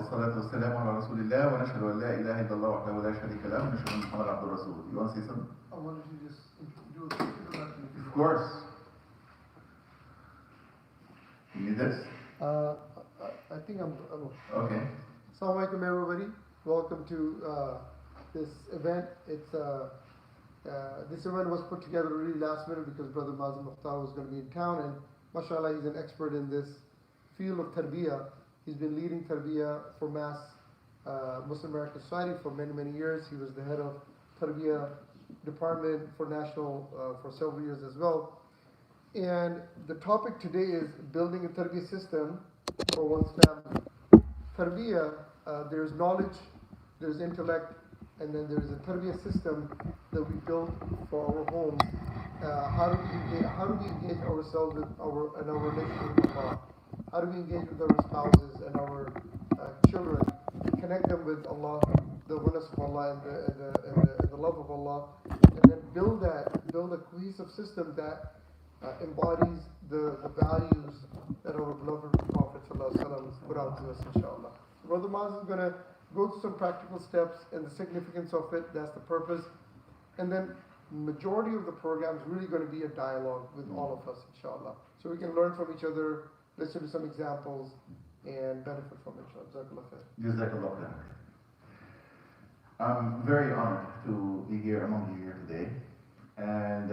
والصلاة والسلام على رسول الله ونشهد أن لا إله إلا الله وحده لا شريك له ونشهد أن محمدا عبده ورسوله. You want to say something? I wanted to just do a quick introduction. Of course. You need this? I think I'm Okay. Assalamu alaikum everybody. Welcome to this event. This event was put together really last minute because Brother Mazen Mokhtar was going to be in town, and mashallah he's an expert in this field of Tarbiya. He's been leading Tarbiya for mass Muslim American Society for many years. He was the head of Tarbiya department for national for several years as well. And the topic today is building a Tarbiya system for one's family. Tarbiya, there's knowledge, there's intellect, and then there's a Tarbiya system that we build for our homes. How do we engage ourselves with our relationship with Allah? How do we engage with our spouses and our children to connect them with Allah, the oneness of Allah and the love of Allah, and then build a cohesive system that embodies the values that our beloved Prophet ﷺ put out to us, inshallah. Brother Mazen is going to go through some practical steps and the significance of it. That's the purpose. And then majority of the program is really going to be a dialogue with all of us, inshallah. So we can learn from each other, listen to some examples, and benefit from it, inshallah. Jazakallah khair. I'm very honored to be here among you here today. And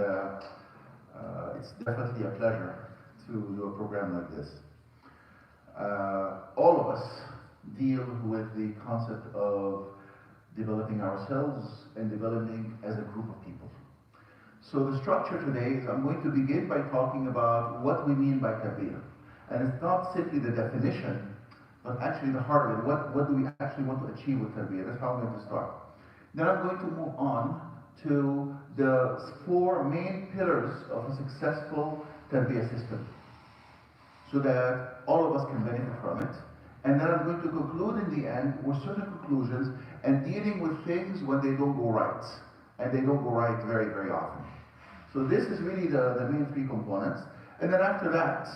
it's definitely a pleasure to do a program like this. All of us deal with the concept of developing ourselves and developing as a group of people. So the structure today is I'm going to begin by talking about what we mean by Tarbiya. And it's not simply the definition, but actually the heart of it. What do we actually want to achieve with Tarbiya? That's how I'm going to start. Then I'm going to move on to the 4 main pillars of a successful Tarbiya system, so that all of us can benefit from it. And then I'm going to conclude in the end with certain conclusions and dealing with things when they don't go right. And they don't go right very often. So this is really the main 3 components. And then after that,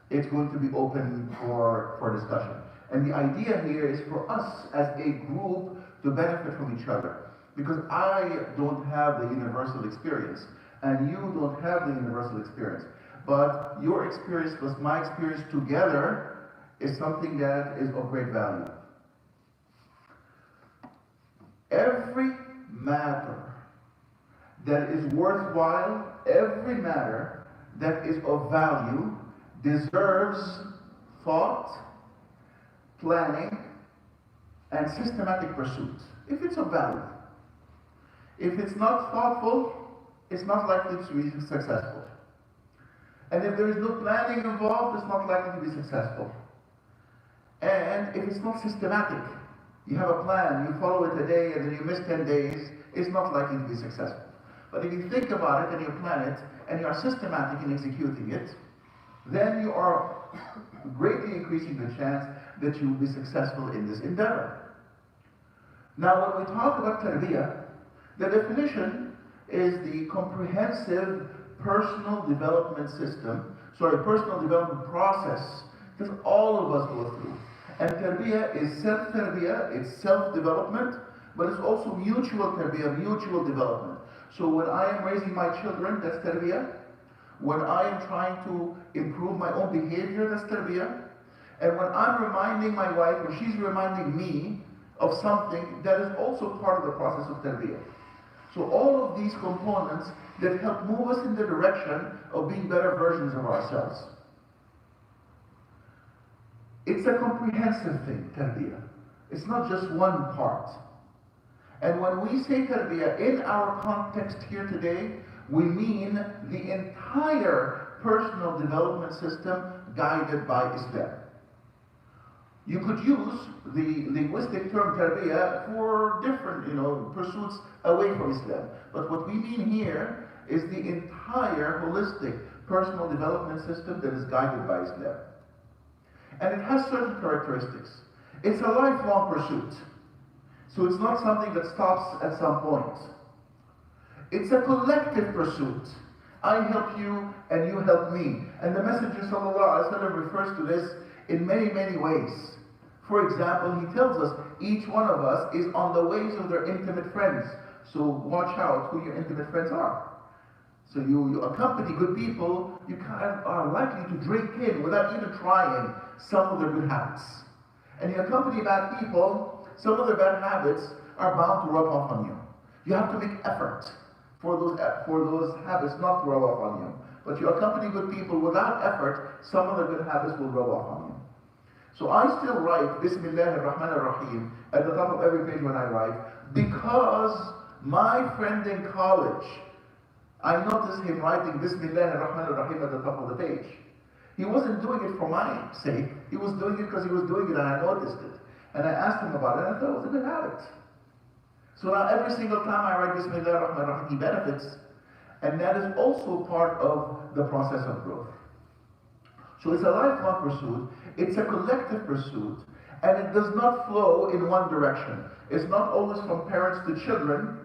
it's going to be open for discussion. And the idea here is for us as a group to benefit from each other. Because I don't have the universal experience, and you don't have the universal experience. But your experience plus my experience together is something that is of great value. Every matter that is worthwhile, every matter that is of value deserves thought, planning, and systematic pursuit, if it's of value. If it's not thoughtful, it's not likely to be successful. And if there is no planning involved, it's not likely to be successful. And if it's not systematic, you have a plan, you follow it a day, and then you miss 10 days, it's not likely to be successful. But if you think about it and you plan it, and you are systematic in executing it, then you are greatly increasing the chance that you will be successful in this endeavor. Now, when we talk about Tarbiya, the definition is the comprehensive personal development personal development process that all of us go through. And Tarbiya is self-Tarbiya, it's self-development, but it's also mutual Tarbiya, mutual development. So when I am raising my children, that's Tarbiya. When I am trying to improve my own behavior, that's Tarbiya. And when I'm reminding my wife, or she's reminding me of something, that is also part of the process of Tarbiya. So all of these components that help move us in the direction of being better versions of ourselves. It's a comprehensive thing, Tarbiya. It's not just one part. And when we say Tarbiya in our context here today, we mean the entire personal development system guided by Islam. You could use the linguistic term Tarbiya for different, pursuits away from Islam. But what we mean here is the entire holistic personal development system that is guided by Islam. And it has certain characteristics. It's a lifelong pursuit. So it's not something that stops at some point. It's a collective pursuit. I help you and you help me. And the Messenger ﷺ refers to this in many ways. For example, he tells us each one of us is on the ways of their intimate friends. So watch out who your intimate friends are. So you accompany good people, you kind of are likely to drink in without even trying some of their good habits. And you accompany bad people, some of their bad habits are bound to rub off on you. You have to make effort for those habits not to rub off on you. But you accompany good people without effort, some of their good habits will rub off on you. So I still write Bismillah ar-Rahman ar-Rahim at the top of every page when I write, because my friend in college, I noticed him writing Bismillah ar-Rahman ar-Rahim at the top of the page. He wasn't doing it for my sake, he was doing it because he was doing it and I noticed it. And I asked him about it and I thought it was a good habit. So now every single time I write Bismillah ar-Rahman ar-Rahim, he benefits. And that is also part of the process of growth. So it's a lifelong pursuit, it's a collective pursuit, and it does not flow in one direction. It's not always from parents to children,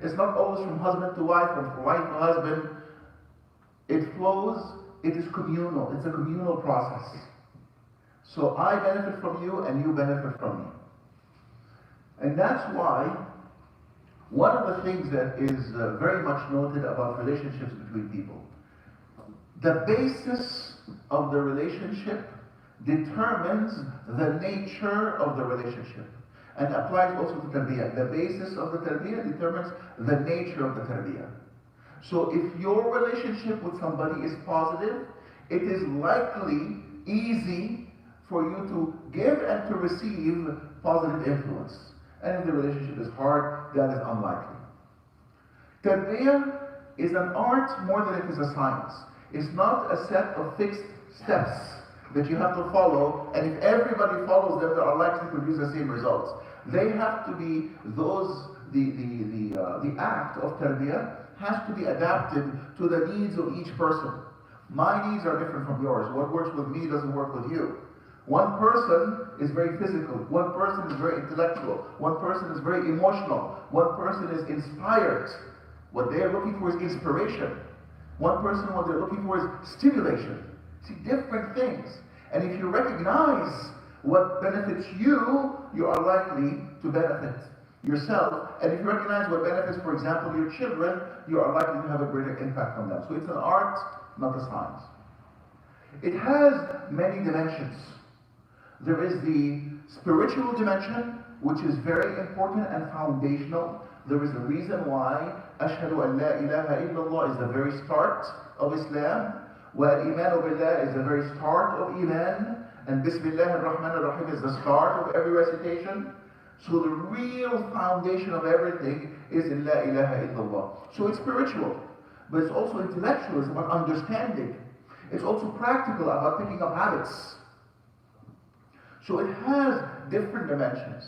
it's not always from husband to wife, or from wife to husband. It flows, it is communal, it's a communal process. So I benefit from you and you benefit from me. And that's why one of the things that is very much noted about relationships between people, the basis of the relationship determines the nature of the relationship. And applies also to Tarbiya. The basis of the Tarbiya determines the nature of the Tarbiya. So if your relationship with somebody is positive, it is likely easy for you to give and to receive positive influence. And if the relationship is hard, that is unlikely. Tarbiya is an art more than it is a science. It's not a set of fixed steps that you have to follow, and if everybody follows them, they are likely to produce the same results. They have to be the act of Tarbiya has to be adapted to the needs of each person. My needs are different from yours. What works with me doesn't work with you. One person is very physical, one person is very intellectual, one person is very emotional, one person is inspired. What they are looking for is inspiration. One person, what they're looking for is stimulation. See, different things. And if you recognize what benefits you, you are likely to benefit yourself. And if you recognize what benefits, for example, your children, you are likely to have a greater impact on them. So it's an art, not a science. It has many dimensions. There is the spiritual dimension, which is very important and foundational. There is a reason why Ashhadu an la ilaha illallah is the very start of Islam. Wa-imanu billah is the very start of Iman. And Bismillah ar-Rahman ar-Rahim is the start of every recitation. So the real foundation of everything is in la ilaha illallah. So it's spiritual, but it's also intellectual. It's about understanding. It's also practical, about picking up habits. So it has different dimensions.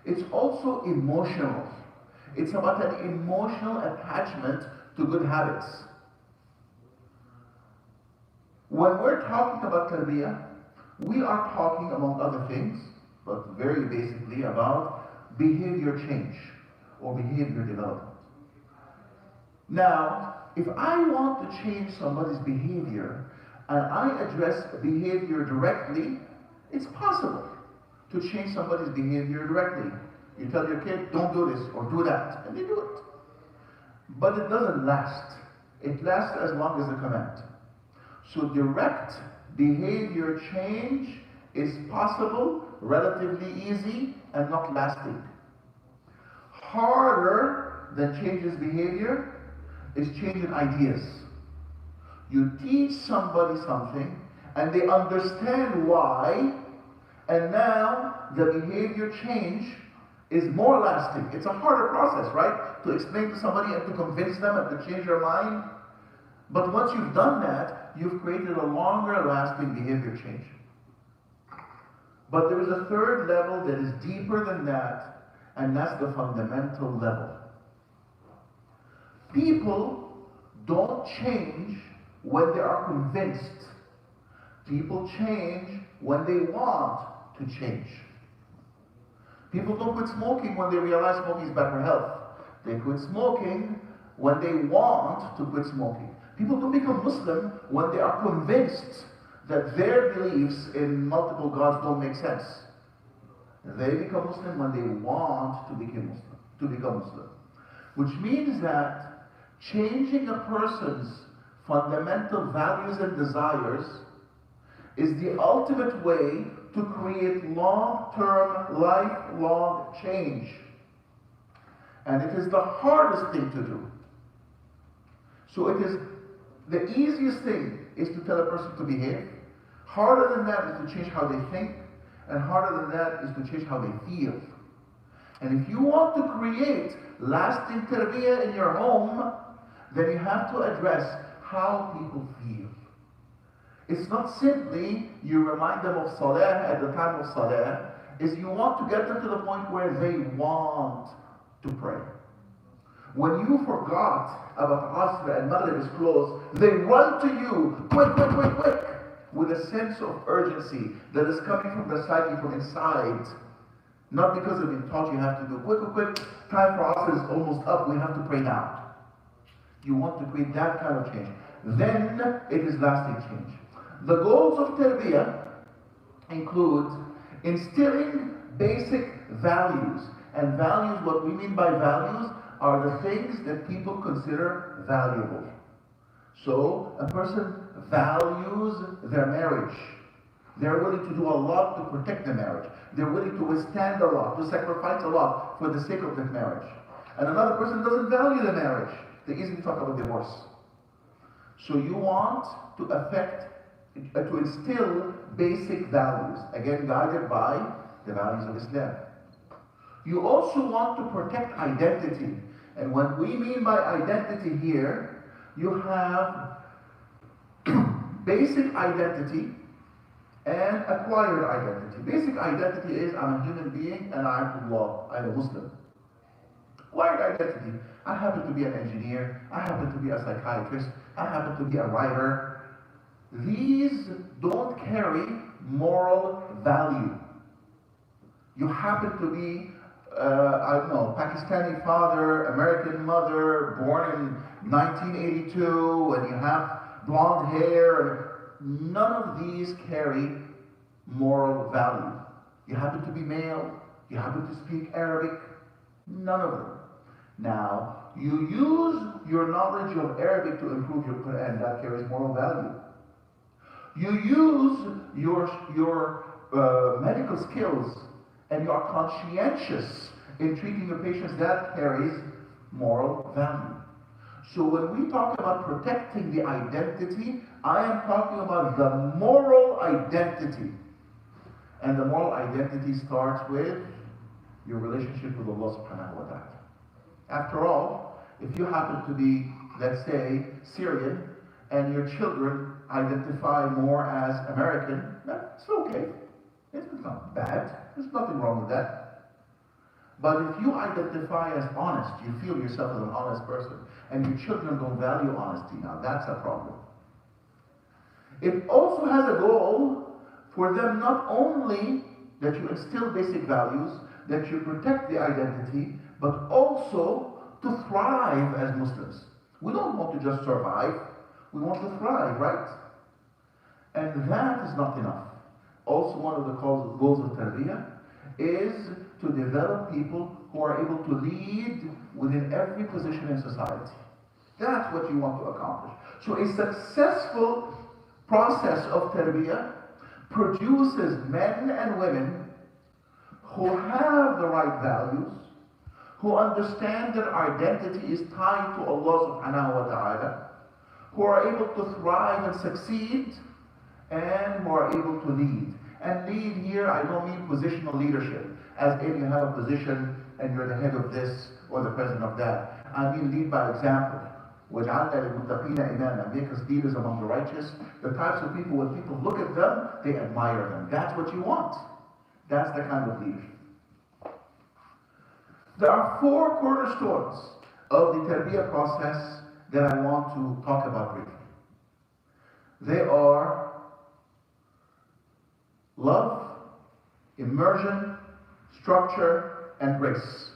It's also emotional. It's about an emotional attachment to good habits. When we're talking about Tarbiya, we are talking, among other things, but very basically about behavior change or behavior development. Now, if I want to change somebody's behavior and I address behavior directly, it's possible to change somebody's behavior directly. You tell your kid, don't do this or do that, and they do it. But it doesn't last. It lasts as long as the command. So direct behavior change is possible, relatively easy, and not lasting. Harder than changes behavior is changing ideas. You teach somebody something, and they understand why, and now the behavior change is more lasting. It's a harder process, right? To explain to somebody and to convince them and to change their mind. But once you've done that, you've created a longer lasting behavior change. But there is a third level that is deeper than that, and that's the fundamental level. People don't change when they are convinced. People change when they want to change. People don't quit smoking when they realize smoking is bad for health. They quit smoking when they want to quit smoking. People don't become Muslim when they are convinced that their beliefs in multiple gods don't make sense. They become Muslim when they want to become Muslim, which means that changing a person's fundamental values and desires is the ultimate way to create long-term, lifelong change. And it is the hardest thing to do. So it is the easiest thing is to tell a person to behave. Harder than that is to change how they think, and harder than that is to change how they feel. And if you want to create lasting tarbiyah in your home, then you have to address how people feel. It's not simply you remind them of salah at the time of salah, is you want to get them to the point where they want to pray. When you forgot about Asr and Maghrib is closed, they run to you, quick, quick, quick, quick, with a sense of urgency that is coming from the psyche, from inside. Not because they've been taught you have to do quick, quick, quick, time for Asr is almost up, we have to pray now. You want to create that kind of change. Then it is lasting change. The goals of Tarbiya include instilling basic values. And values, what we mean by values, are the things that people consider valuable. So, a person values their marriage. They're willing to do a lot to protect the marriage. They're willing to withstand a lot, to sacrifice a lot for the sake of that marriage. And another person doesn't value the marriage. They easily talk about divorce. So you want to instill basic values, again guided by the values of Islam. You also want to protect identity. And what we mean by identity here, you have basic identity and acquired identity. Basic identity is I'm a human being and I'm a Muslim. Acquired identity, I happen to be an engineer, I happen to be a psychiatrist, I happen to be a writer. These don't carry moral value. You happen to be, Pakistani father, American mother, born in 1982, and you have blonde hair. None of these carry moral value. You happen to be male, you happen to speak Arabic, none of them. Now, you use your knowledge of Arabic to improve your Quran, that carries moral value. You use your medical skills and you are conscientious in treating your patients, that carries moral value. So when we talk about protecting the identity, I am talking about the moral identity. And the moral identity starts with your relationship with Allah subhanahu wa ta'ala. After all, if you happen to be, let's say, Syrian, and your children identify more as American, that's okay. It's not bad. There's nothing wrong with that. But if you identify as honest, you feel yourself as an honest person, and your children don't value honesty, now that's a problem. It also has a goal for them not only that you instill basic values, that you protect the identity, but also to thrive as Muslims. We don't want to just survive, we want to thrive, right? And that is not enough. Also, one of the goals of Tarbiya is to develop people who are able to lead within every position in society. That's what you want to accomplish. So a successful process of Tarbiya produces men and women who have the right values, who understand that identity is tied to Allah subhanahu wa ta'ala, who are able to thrive and succeed, and who are able to lead. And lead here, I don't mean positional leadership, as if you have a position and you're the head of this or the president of that. I mean lead by example. وَجَعَلْنَا لِلْمُتَّقِينَ إِمَامًا. Make us leaders among the righteous. The types of people, when people look at them, they admire them. That's what you want. That's the kind of leadership. There are 4 cornerstones of the Tarbiya process that I want to talk about briefly. They are love, immersion, structure, and grace.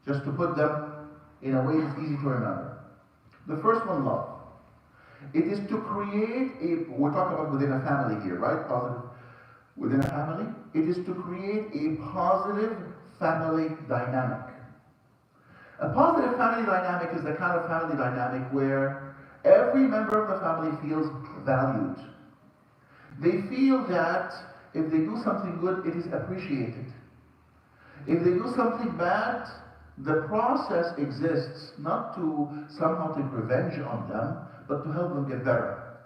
Just to put them in a way that's easy to remember. The first one, love. It is to create we're talking about within a family here, right? Positive. within a family, it is to create a positive family dynamic. A positive family dynamic is the kind of family dynamic where every member of the family feels valued. They feel that if they do something good, it is appreciated. If they do something bad, the process exists not to somehow take revenge on them, but to help them get better.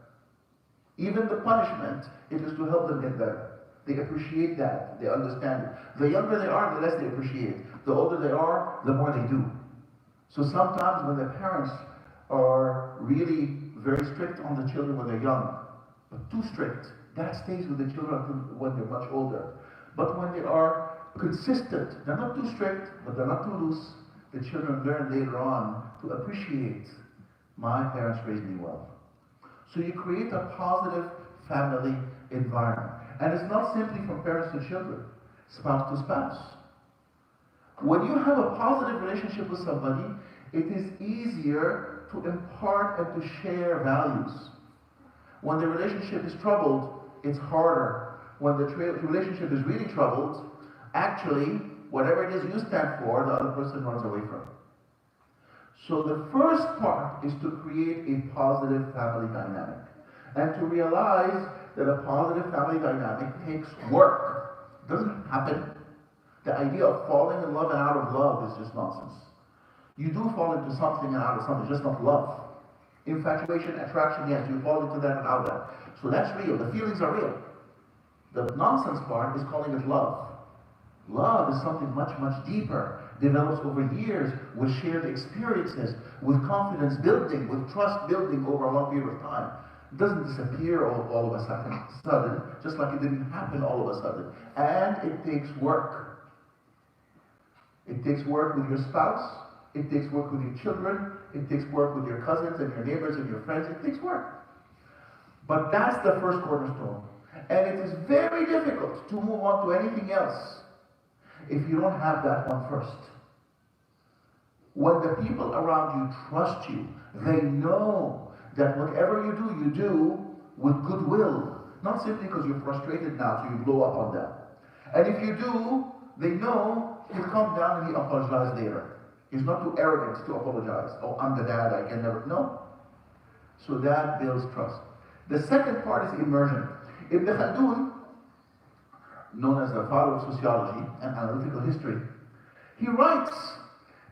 Even the punishment, it is to help them get better. They appreciate that. They understand it. The younger they are, the less they appreciate. The older they are, the more they do. So sometimes when the parents are really very strict on the children when they're young, but too strict, that stays with the children when they're much older. But when they are consistent, they're not too strict, but they're not too loose, the children learn later on to appreciate, my parents raised me well. So you create a positive family environment. And it's not simply from parents to children, spouse to spouse. When you have a positive relationship with somebody, it is easier to impart and to share values. When the relationship is troubled, it's harder. When the relationship is really troubled, actually, whatever it is you stand for, the other person runs away from. So the first part is to create a positive family dynamic. And to realize that a positive family dynamic takes work. It doesn't happen. The idea of falling in love and out of love is just nonsense. You do fall into something and out of something, just not love. Infatuation, attraction, yes, you fall into that and out of that. So that's real. The feelings are real. The nonsense part is calling it love. Love is something much, much deeper, develops over years with shared experiences, with confidence building, with trust building over a long period of time. It doesn't disappear all of a sudden, just like it didn't happen all of a sudden. And it takes work. It takes work with your spouse, it takes work with your children, it takes work with your cousins and your neighbors and your friends, it takes work. But that's the first cornerstone. And it is very difficult to move on to anything else if you don't have that one first. When the people around you trust you, they know that whatever you do with goodwill, not simply because you're frustrated now, so you blow up on them. And if you do, they know he'll come down and he'll apologize later. He's not too arrogant to apologize. Oh, I'm the dad, I can never. No. So that builds trust. The second part is immersion. Ibn Khaldun, known as the father of sociology and analytical history, he writes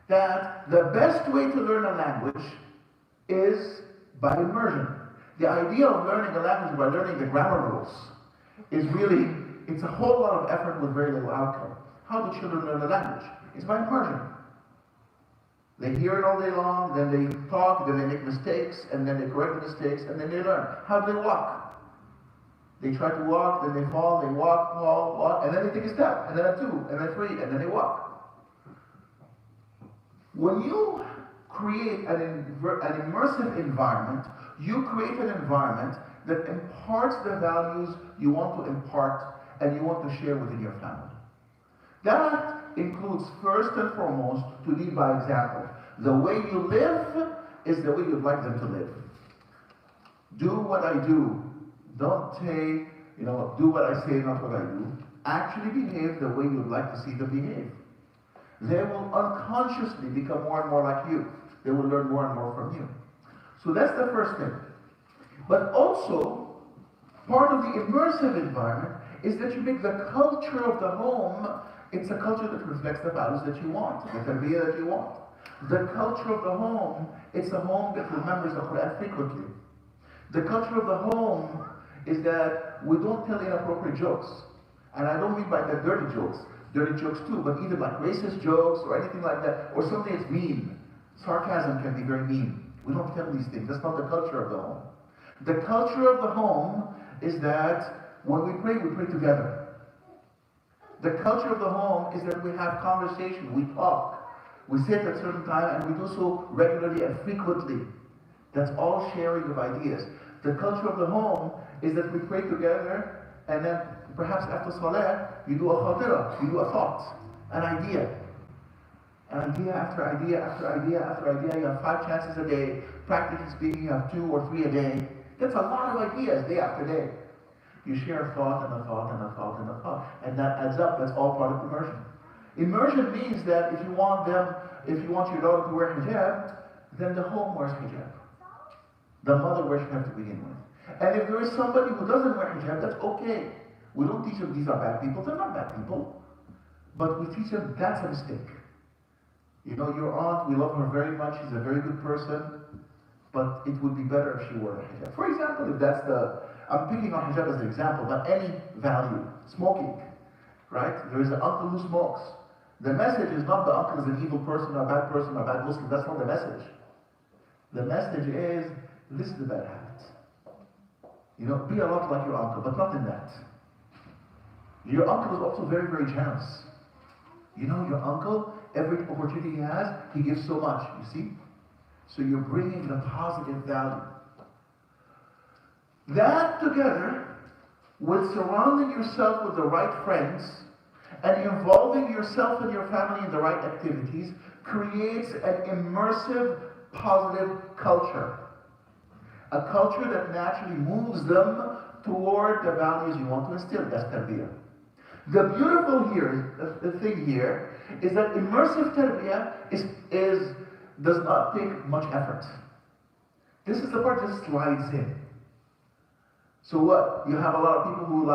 that the best way to learn a language is by immersion. The idea of learning a language by learning the grammar rules is really, it's a whole lot of effort with very little outcome. How do children learn a language? It's by immersion. They hear it all day long, then they talk, then they make mistakes, and then they correct the mistakes, and then they learn. How do they walk? They try to walk, then they fall, they walk, fall, walk, and then they take a step, and then a two, and then three, and then they walk. When you create an immersive environment, you create an environment that imparts the values you want to impart and you want to share within your family. That includes first and foremost to lead by example. The way you live is the way you'd like them to live. Do what I do. Don't say, do what I say, not what I do. Actually behave the way you'd like to see them behave. They will unconsciously become more and more like you. They will learn more and more from you. So that's the first thing. But also, part of the immersive environment is that you make the culture of the home, it's a culture that reflects the values that you want, the Tarbiya that you want. The culture of the home, it's a home that remembers the Quran frequently. The culture of the home is that we don't tell inappropriate jokes. And I don't mean by that dirty jokes too, but even like racist jokes or anything like that, or something that's mean. Sarcasm can be very mean. We don't tell these things. That's not the culture of the home. The culture of the home is that when we pray together. The culture of the home is that we have conversation, we talk. We sit at a certain time and we do so regularly and frequently. That's all sharing of ideas. The culture of the home is that we pray together and then perhaps after Salah, you do a khatira, you do a thought, an idea. An idea after idea after idea after idea. You have 5 chances a day. Practically speaking, you have 2 or 3 a day. That's a lot of ideas day after day. You share a thought and a thought and a thought and a thought. And that adds up. That's all part of immersion. Immersion means that if you want your daughter to wear hijab, then the home wears hijab. The mother wears hijab to begin with. And if there is somebody who doesn't wear hijab, that's okay. We don't teach them these are bad people. They're not bad people. But we teach them that's a mistake. You know, your aunt, we love her very much. She's a very good person. But it would be better if she wore a hijab. For example, if that's I'm picking on hijab as an example, but any value. Smoking, right? There is an uncle who smokes. The message is not the uncle is an evil person, or a bad person, or a bad Muslim. That's not the message. The message is, this is the bad habit. You know, be a lot like your uncle, but not in that. Your uncle is also very, very generous. You know, your uncle, every opportunity he has, he gives so much, you see? So you're bringing the positive value. That together with surrounding yourself with the right friends and involving yourself and your family in the right activities creates an immersive, positive culture. A culture that naturally moves them toward the values you want to instill. That's Tarbiya. The beautiful thing here is that immersive Tarbiya does not take much effort. This is the part that slides in. So what? You have a lot of people who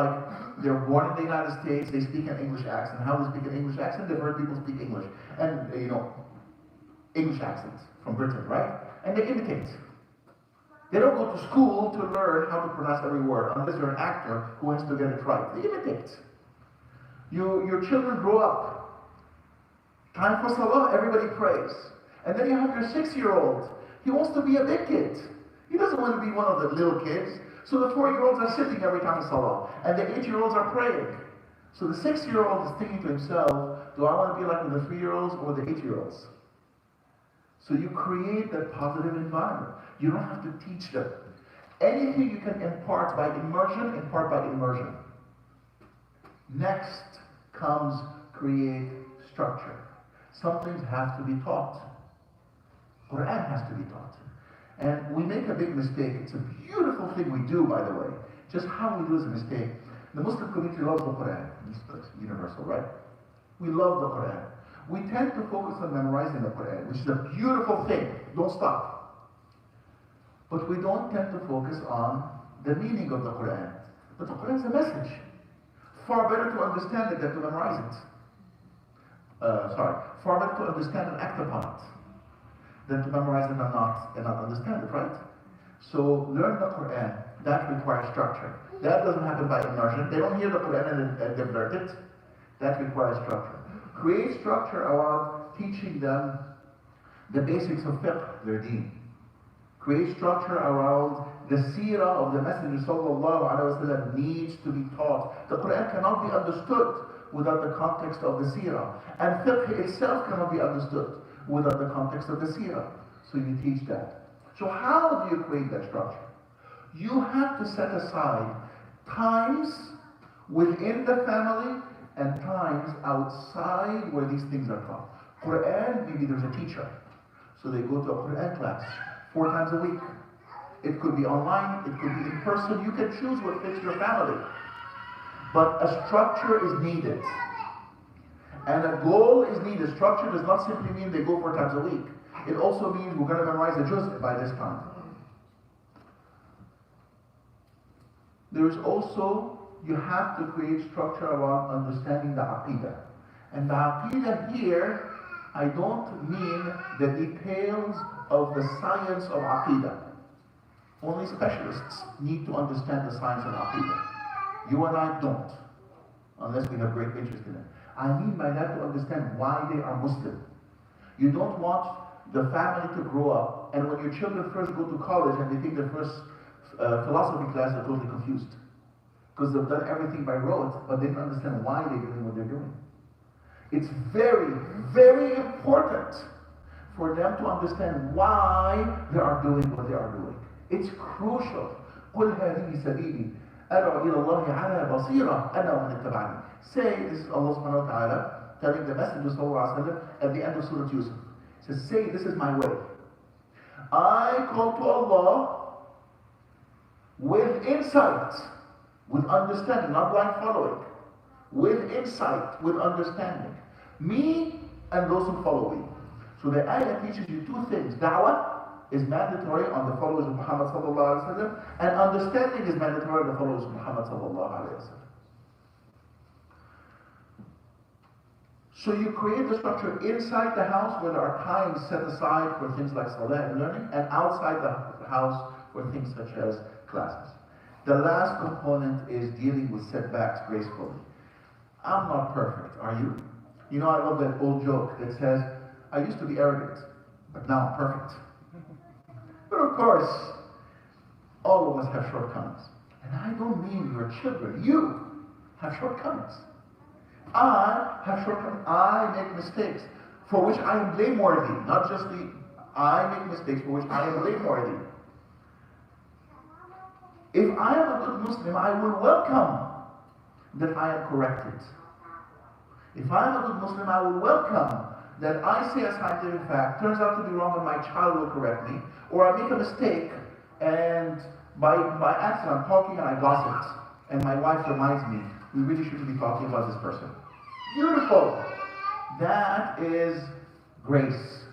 they're born in the United States, they speak an English accent. How they speak an English accent? They've heard people speak English. And, English accents from Britain, right? And they imitate. They don't go to school to learn how to pronounce every word, unless you're an actor who has to get it right. They imitate. Your children grow up. Time for Salah, everybody prays. And then you have your 6-year-old. He wants to be a big kid. He doesn't want to be one of the little kids. So the 4-year-olds are sitting every time in Salah. And the 8-year-olds are praying. So the 6-year-old is thinking to himself, do I want to be like the 3-year-olds or the 8-year-olds? So you create that positive environment. You don't have to teach them. Anything you can impart by immersion, impart by immersion. Next comes create structure. Some things have to be taught. Quran has to be taught. And we make a big mistake. It's a beautiful thing we do, by the way. Just how we do is a mistake. The Muslim community loves the Quran. It's universal, right? We love the Quran. We tend to focus on memorizing the Quran, which is a beautiful thing. Don't stop. But we don't tend to focus on the meaning of the Quran. But the Quran is a message. Far better to understand it than to memorize it. Far better to understand and act upon it than to memorize it and not understand it, right? So learn the Quran. That requires structure. That doesn't happen by immersion. They don't hear the Quran and they learn it. That requires structure. Create structure around teaching them the basics of fiqh, their deen. Create structure around the seerah of the Messenger sallallahu alaihi wasallam needs to be taught. The Quran cannot be understood without the context of the seerah. And fiqh itself cannot be understood without the context of the seerah. So you teach that. So how do you create that structure? You have to set aside times within the family and times outside where these things are taught. Quran, maybe there's a teacher. So they go to a Quran class 4 times a week. It could be online, it could be in person. You can choose what fits your family. But a structure is needed. And a goal is needed. Structure does not simply mean they go 4 times a week. It also means we're going to memorize a juz by this time. There's also, you have to create structure around understanding the aqidah. And the aqidah here, I don't mean the details of the science of aqidah. Only specialists need to understand the science of aqidah. You and I don't, unless we have great interest in it. I mean by that to understand why they are Muslim. You don't want the family to grow up, and when your children first go to college and they take their first philosophy class, they're totally confused. Because they've done everything by rote, but they don't understand why they're doing what they're doing. It's very, very important for them to understand why they are doing what they are doing. It's crucial. قُلْ هَذِهِ سَبِيلِي أَدْعُو إِلَى اللَّهِ عَلَى بَصِيرَةٍ أَنَا وَمَنِ اتَّبَعَنِي. Say, this is Allah subhanahu wa ta'ala telling the Messenger sallallahu alaihi wasallam at the end of Surah Yusuf. He says, say, this is my way. I call to Allah with insight with understanding, not blind following, with insight, with understanding. Me and those who follow me. So the ayah teaches you two things. Da'wah is mandatory on the followers of Muhammad sallallahu alaihi wasallam, and understanding is mandatory on the followers of Muhammad sallallahu alaihi wasallam. So you create the structure inside the house where there are times set aside for things like salah and learning, and outside the house for things such as classes. The last component is dealing with setbacks gracefully. I'm not perfect, are you? You know, I love that old joke that says, I used to be arrogant, but now I'm perfect. But of course, all of us have shortcomings. And I don't mean your children. You have shortcomings. I have shortcomings. I make mistakes for which I am blameworthy. Not just I make mistakes for which I am blameworthy. If I am a good Muslim, I will welcome that I am corrected. If I am a good Muslim, I will welcome that I say a scientific fact, turns out to be wrong, and my child will correct me, or I make a mistake, and by accident I'm talking and I gossip, and my wife reminds me, we really shouldn't be talking about this person. Beautiful! That is grace.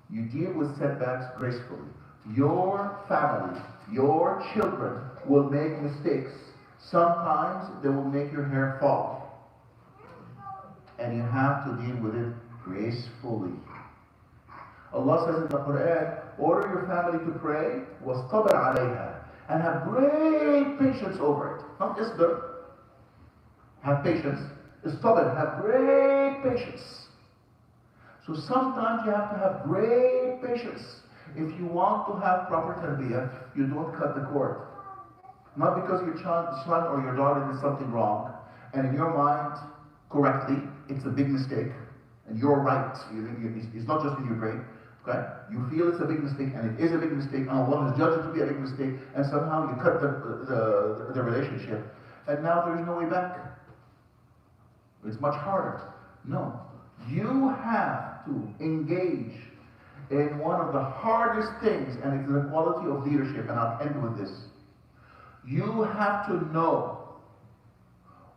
You deal with setbacks gracefully. Your family, your children will make mistakes. Sometimes they will make your hair fall. And you have to deal with it gracefully. Allah says in the Quran, order your family to pray, وَاسْتَبِرْ عَلَيْهَا, and have great patience over it. Not isbir, have patience. Istabir, have great patience. So sometimes you have to have great patience. If you want to have proper tarbiyah, you don't cut the cord. Not because your son or your daughter did something wrong, and in your mind, correctly, it's a big mistake, and you're right. It's not just in your brain. Okay? You feel it's a big mistake, and it is a big mistake, and Allah has judged it to be a big mistake, and somehow you cut the relationship, and now there is no way back. It's much harder. No. You have to engage in one of the hardest things, and it's the quality of leadership, and I'll end with this. You have to know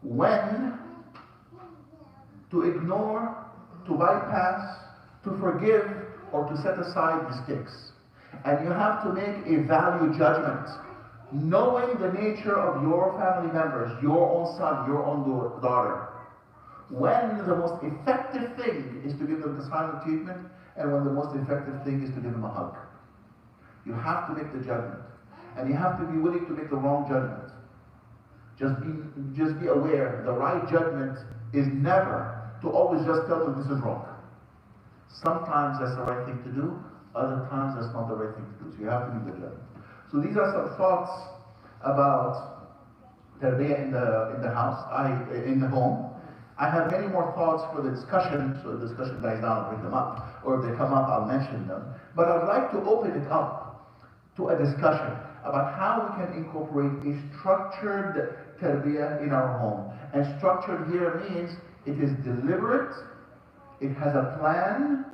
when to ignore, to bypass, to forgive, or to set aside mistakes. And you have to make a value judgment, knowing the nature of your family members, your own son, your own daughter. When the most effective thing is to give them the silent treatment, and when the most effective thing is to give them a hug. You have to make the judgment. And you have to be willing to make the wrong judgment. Just be aware, the right judgment is never to always just tell them this is wrong. Sometimes that's the right thing to do, other times that's not the right thing to do. So you have to be the judgment. So these are some thoughts about Tarbiya in the house, in the home. I have many more thoughts for the discussion, so the discussion dies down, I'll bring them up, or if they come up, I'll mention them. But I'd like to open it up to a discussion about how we can incorporate a structured tarbiyah in our home. And structured here means it is deliberate, it has a plan,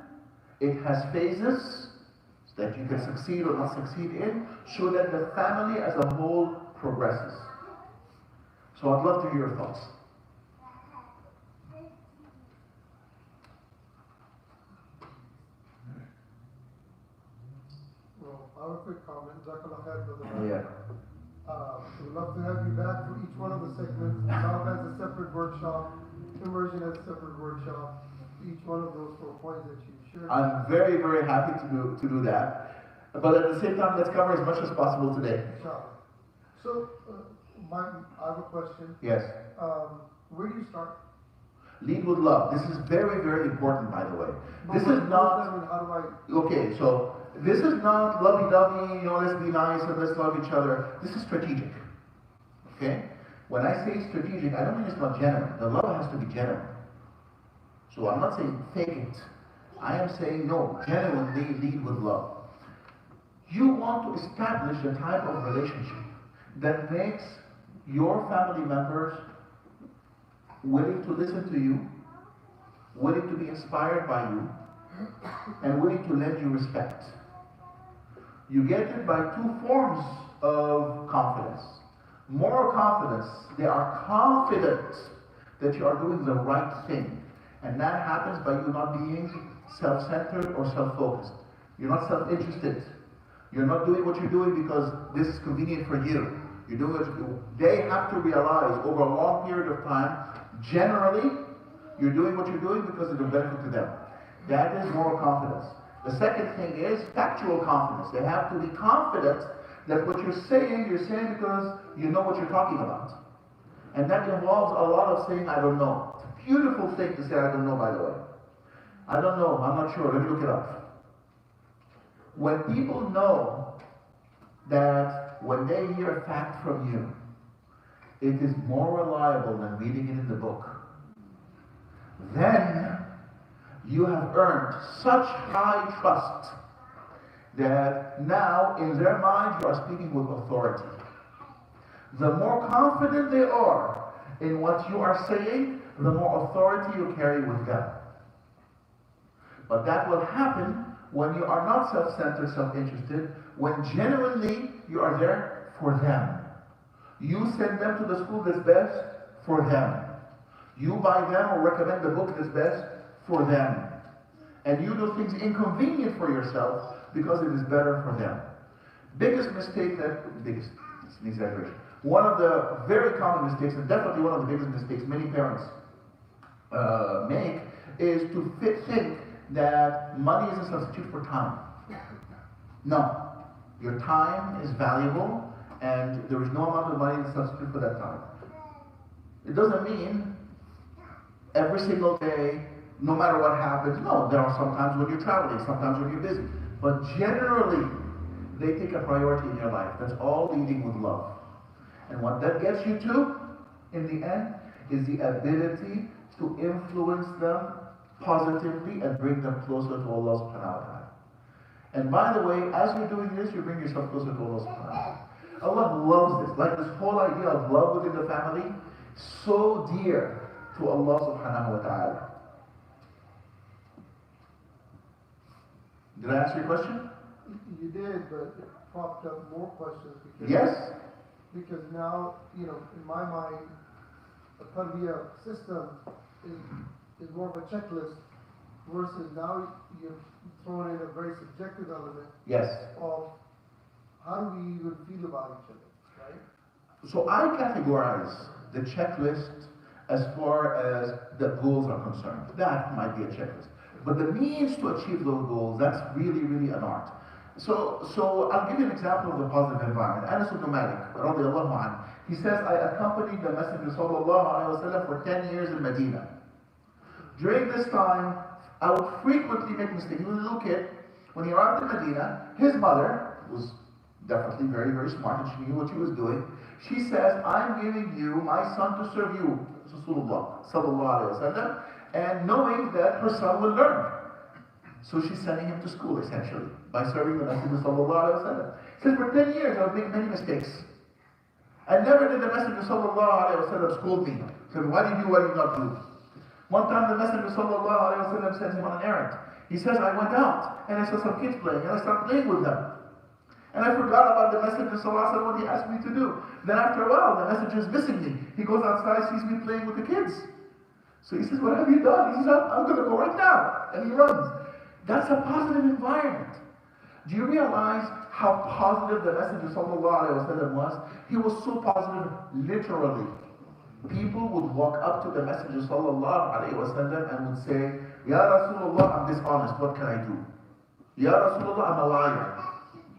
it has phases that you can succeed or not succeed in, so that the family as a whole progresses. So I'd love to hear your thoughts. I have a quick comment. Jazakallah khair, brother. Yeah. We'd love to have you back for each one of the segments. Now has a separate workshop. Immersion has a separate workshop. Each one of those 4 points that you shared. I'm very, very happy to do that. But at the same time, let's cover as much as possible today. Inshallah. So, I have a question. Yes. Where do you start? Lead with love. This is very, very important, by the way. This is not... Okay, so this is not lovey-dovey, let's be nice and let's love each other. This is strategic. Okay? When I say strategic, I don't mean it's not genuine. The love has to be genuine. So I'm not saying fake it. I am saying no, genuinely lead with love. You want to establish a type of relationship that makes your family members willing to listen to you, willing to be inspired by you, and willing to lend you respect. You get it by 2 forms of confidence. Moral confidence, they are confident that you are doing the right thing. And that happens by you not being self-centered or self-focused. You're not self-interested. You're not doing what you're doing because this is convenient for you. You're doing what you do. They have to realize over a long period of time, generally, you're doing what you're doing because it's a benefit to them. That is moral confidence. The second thing is factual confidence. They have to be confident that what you're saying because you know what you're talking about. And that involves a lot of saying, I don't know. It's a beautiful thing to say, I don't know, by the way. I don't know, I'm not sure, let me look it up. When people know that when they hear a fact from you, it is more reliable than reading it in the book, then you have earned such high trust that now in their mind you are speaking with authority. The more confident they are in what you are saying, the more authority you carry with them. But that will happen when you are not self-centered, self-interested, when genuinely you are there for them. You send them to the school that's best for them. You buy them or recommend the book that's best for them. And you do things inconvenient for yourself because it is better for them. Biggest mistake it's an exaggeration. One of the very common mistakes, and definitely one of the biggest mistakes many parents make, is to think that money is a substitute for time. No. Your time is valuable, and there is no amount of money to substitute for that time. It doesn't mean every single day, no matter what happens. No, there are some times when you're traveling, sometimes when you're busy. But generally, they take a priority in your life. That's all leading with love. And what that gets you to, in the end, is the ability to influence them positively and bring them closer to Allah subhanahu wa ta'ala. And by the way, as you're doing this, you bring yourself closer to Allah subhanahu wa ta'ala. Allah loves this. Like this whole idea of love within the family, so dear to Allah subhanahu wa ta'ala. Did I answer your question? You did, but it popped up more questions. Yes? Because now, in my mind, a Tarbiya system is more of a checklist versus now you're throwing in a very subjective element. Yes. Of how do we even feel about each other, right? So I categorize the checklist as far as the goals are concerned. That might be a checklist. But the means to achieve those goals, that's really, really an art. So I'll give you an example of the positive environment. Anas ibn Malik, radiallahu anhu, he says, I accompanied the Messenger sallallahu alayhi wa sallam for 10 years in Medina. During this time, I would frequently make mistakes. He was a little kid. When he arrived in Medina, his mother was definitely very, very smart, and she knew what she was doing. She says, I'm giving you my son to serve you, Rasulullah sallallahu alayhi wa sallam, and knowing that her son will learn. So she's sending him to school, essentially, by serving the Messenger sallallahu alayhi wa sallam. He says, for 10 years, I would make many mistakes. And never did the Messenger sallallahu alayhi wa sallam scold me. He said, why do you do what you not do? One time the Messenger sallallahu alayhi wa sallam sent him on an errand. He says, I went out, and I saw some kids playing, and I started playing with them. And I forgot about the Messenger sallallahu alayhi wa sallam, what he asked me to do. Then after a while, the Messenger is missing me. He goes outside, sees me playing with the kids. So he says, what have you done? He says, I'm going to go right now. And he runs. That's a positive environment. Do you realize how positive the Messenger sallallahu alayhi wa sallam was? He was so positive, literally. People would walk up to the Messenger sallallahu alayhi wa sallam and would say, Ya Rasulullah, I'm dishonest, what can I do? Ya Rasulullah, I'm a liar.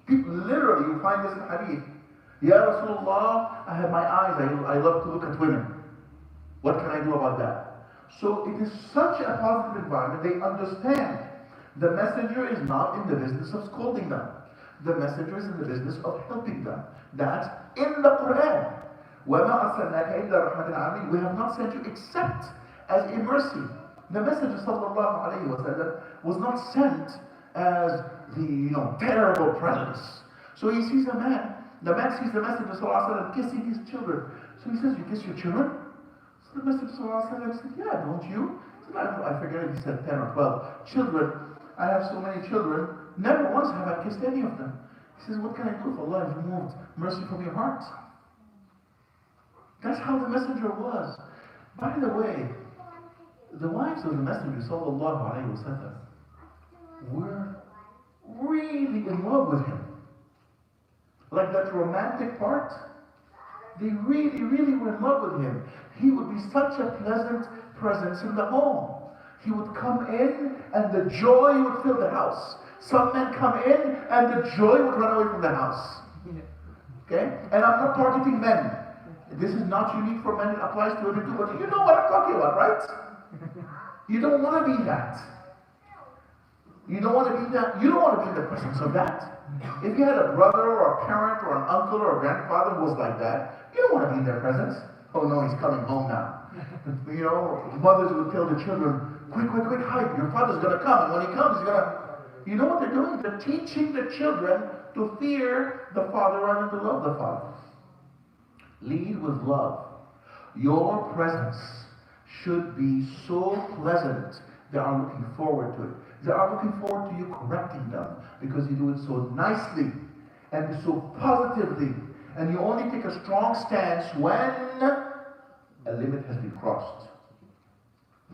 People, literally, you find this in hadith. Ya Rasulullah, I have my eyes, I love to look at women. What can I do about that? So it is such a positive environment. They understand the Messenger is not in the business of scolding them. The Messenger is in the business of helping them. That's in the Quran. وَمَا أَرْسَلْنَاكَ إِلَّا رَحْمَةً لِلْعَالَمِينَ. We have not sent you except as a mercy. The Messenger sallallahu alayhi wa sallam was not sent as the terrible presence. So he sees a man. The man sees the Messenger sallallahu alayhi wa sallam kissing his children. So he says, you kiss your children? So the Messenger sallallahu alayhi wa sallam said, yeah, don't you? He said, I forget if he said 10 or 12 children. I have so many children. Never once have I kissed any of them. He says, what can I do if Allah has removed mercy from your heart? That's how the messenger was. By the way, the wives of the messenger, sallallahu alayhi wa sallam, were really in love with him. Like that romantic part, they really, really were in love with him. He would be such a pleasant presence in the home. He would come in and the joy would fill the house. Some men come in and the joy would run away from the house. Okay? And I'm not targeting men. This is not unique for men, it applies to women too, but you know what I'm talking about, right? You don't want to be that. You don't want to be that. You don't want to be in the presence of that. If you had a brother or a parent or an uncle or a grandfather who was like that, you don't want to be in their presence. Oh no, he's coming home now. You know, mothers would tell the children, quick, quick, quick, hide. Your father's going to come. And when he comes, he's going to... You know what they're doing? They're teaching the children to fear the father rather than to love the father. Lead with love. Your presence should be so pleasant. They are looking forward to it. They are looking forward to you correcting them because you do it so nicely and so positively. And you only take a strong stance when a limit has been crossed.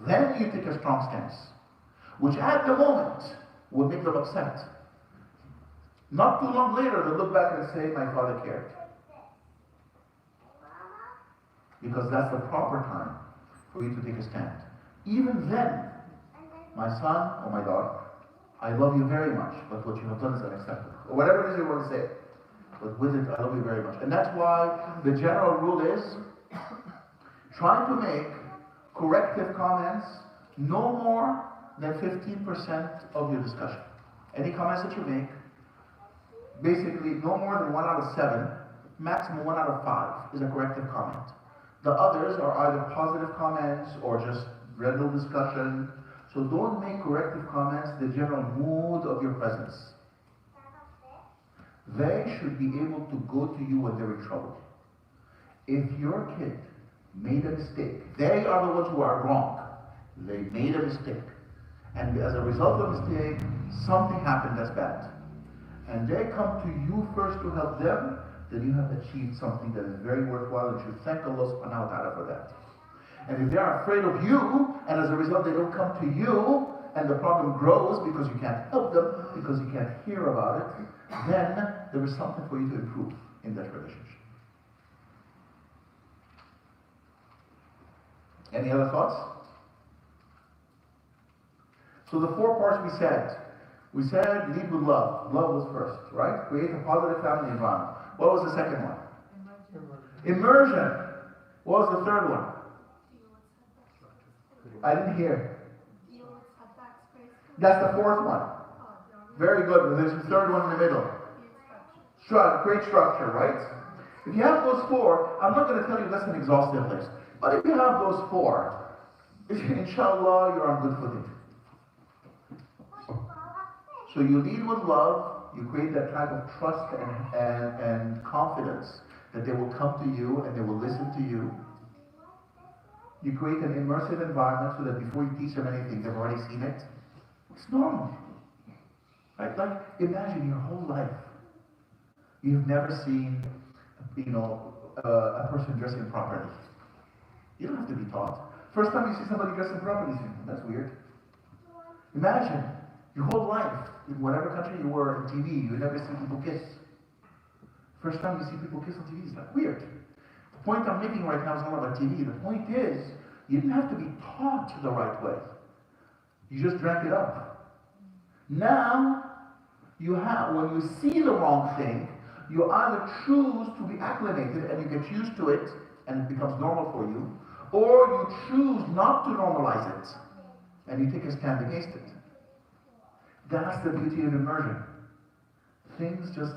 Then you take a strong stance, which at the moment will make them upset. Not too long later, they'll look back and say, my father cared. Because that's the proper time for you to take a stand. Even then, my son or my daughter, I love you very much, but what you have done is unacceptable. Or whatever it is you want to say. But with it, I love you very much. And that's why the general rule is, try to make corrective comments no more than 15% of your discussion. Any comments that you make, basically no more than 1 out of 7, maximum 1 out of 5 is a corrective comment. The others are either positive comments or just general discussion. So don't make corrective comments the general mood of your presence. They should be able to go to you when they're in trouble. If your kid made a mistake, they are the ones who are wrong. They made a mistake. And as a result of the mistake, something happened that's bad. And they come to you first to help them, then you have achieved something that is very worthwhile and you should thank Allah subhanahu wa ta'ala for that. And if they are afraid of you, and as a result they don't come to you, and the problem grows because you can't help them, because you can't hear about it, then there is something for you to improve in that relationship. Any other thoughts? So the 4 parts we said lead with love. Love was first, right? Create a positive family environment. What was the second one? Immersion. What was the third one? I didn't hear. That's the 4th one. Very good. There's the 3rd one in the middle. Great structure, right? If you have those 4, I'm not going to tell you that's an exhaustive list. But if you have those 4, inshallah, you're on good footing. So you lead with love, you create that type of trust and confidence that they will come to you and they will listen to you. You create an immersive environment so that before you teach them anything, they've already seen it. It's normal. Right? Like, imagine your whole life, you've never seen, a person dressing properly. You don't have to be taught. First time you see somebody dressing properly, you think, that's weird. Imagine your whole life, in whatever country you were on TV, you never see people kiss. First time you see people kiss on TV, it's like weird. The point I'm making right now is not about TV. The point is, you didn't have to be taught the right way. You just drank it up. Now, when you see the wrong thing, you either choose to be acclimated and you get used to it and it becomes normal for you, or you choose not to normalize it and you take a stand against it. That's the beauty of immersion. Things just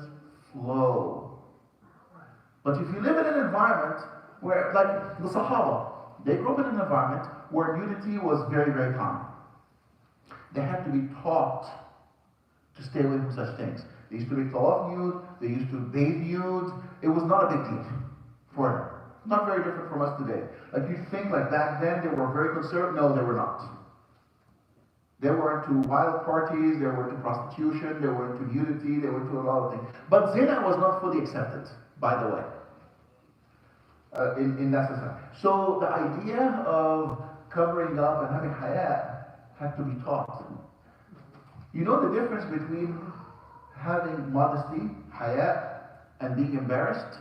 flow. But if you live in an environment where, like the Sahaba, they grew up in an environment where nudity was very, very common. They had to be taught to stay away from such things. They used to make tawaf nude, they used to bathe nude. It was not a big deal for them. Not very different from us today. Like you think like back then they were very conservative. No, they were not. They were into wild parties, they were into prostitution, they were into nudity, they were into a lot of things. But zina was not fully accepted, by the way. in that society. So the idea of covering up and having hayat had to be taught. You know the difference between having modesty, hayat, and being embarrassed?